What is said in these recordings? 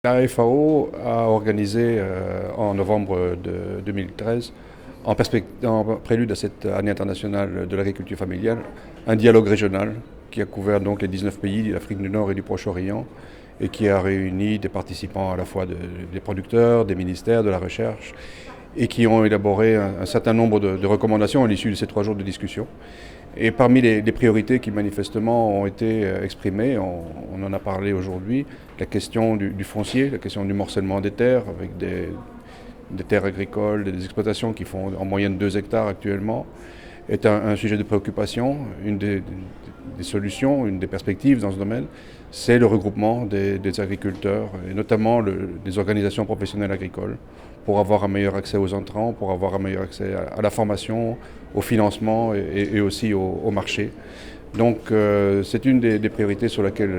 La FAO a organisé en novembre 2013, en prélude à cette année internationale de l'agriculture familiale, un dialogue régional qui a couvert donc les 19 pays de l'Afrique du Nord et du Proche-Orient et qui a réuni des participants à la fois des producteurs, des ministères, de la recherche et qui ont élaboré un certain nombre de recommandations à l'issue de ces 3 jours de discussion. Et parmi les priorités qui manifestement ont été exprimées, on en a parlé aujourd'hui, la question du foncier, la question du morcellement des terres, avec des terres agricoles, des exploitations qui font en moyenne 2 hectares actuellement, est un sujet de préoccupation. Une des solutions, une des perspectives dans ce domaine, c'est le regroupement des agriculteurs, et notamment des organisations professionnelles agricoles, pour avoir un meilleur accès aux entrants, pour avoir un meilleur accès à la formation, au financement et aussi au marché. Donc c'est une des priorités sur laquelle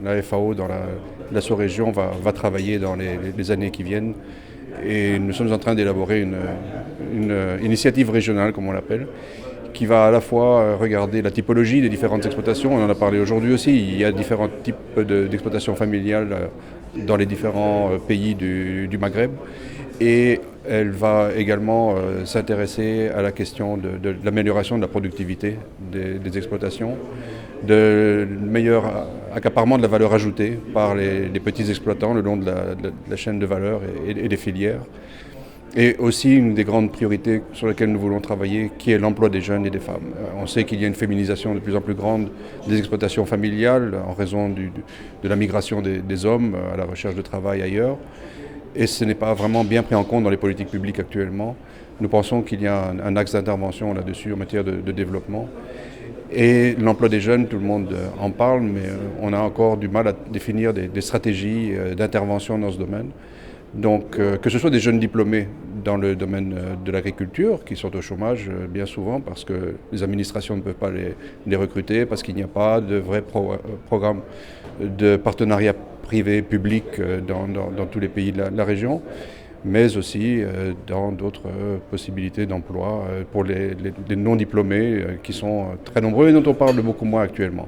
la FAO dans la sous-région va travailler dans les années qui viennent. Et nous sommes en train d'élaborer une initiative régionale, comme on l'appelle, qui va à la fois regarder la typologie des différentes exploitations. On en a parlé aujourd'hui aussi. Il y a différents types d'exploitations familiales dans les différents pays du Maghreb. Et elle va également s'intéresser à la question de l'amélioration de la productivité des exploitations, de meilleur accaparement de la valeur ajoutée par les petits exploitants le long de la chaîne de valeur et des filières. Et aussi une des grandes priorités sur lesquelles nous voulons travailler, qui est l'emploi des jeunes et des femmes. On sait qu'il y a une féminisation de plus en plus grande des exploitations familiales en raison de la migration des hommes à la recherche de travail ailleurs. Et ce n'est pas vraiment bien pris en compte dans les politiques publiques actuellement. Nous pensons qu'il y a un axe d'intervention là-dessus en matière de développement. Et l'emploi des jeunes, tout le monde en parle, mais on a encore du mal à définir des stratégies d'intervention dans ce domaine. Donc que ce soit des jeunes diplômés dans le domaine de l'agriculture, qui sont au chômage bien souvent parce que les administrations ne peuvent pas les recruter, parce qu'il n'y a pas de vrai programme de partenariat privé-public dans tous les pays de la région, mais aussi dans d'autres possibilités d'emploi pour les non-diplômés qui sont très nombreux et dont on parle beaucoup moins actuellement.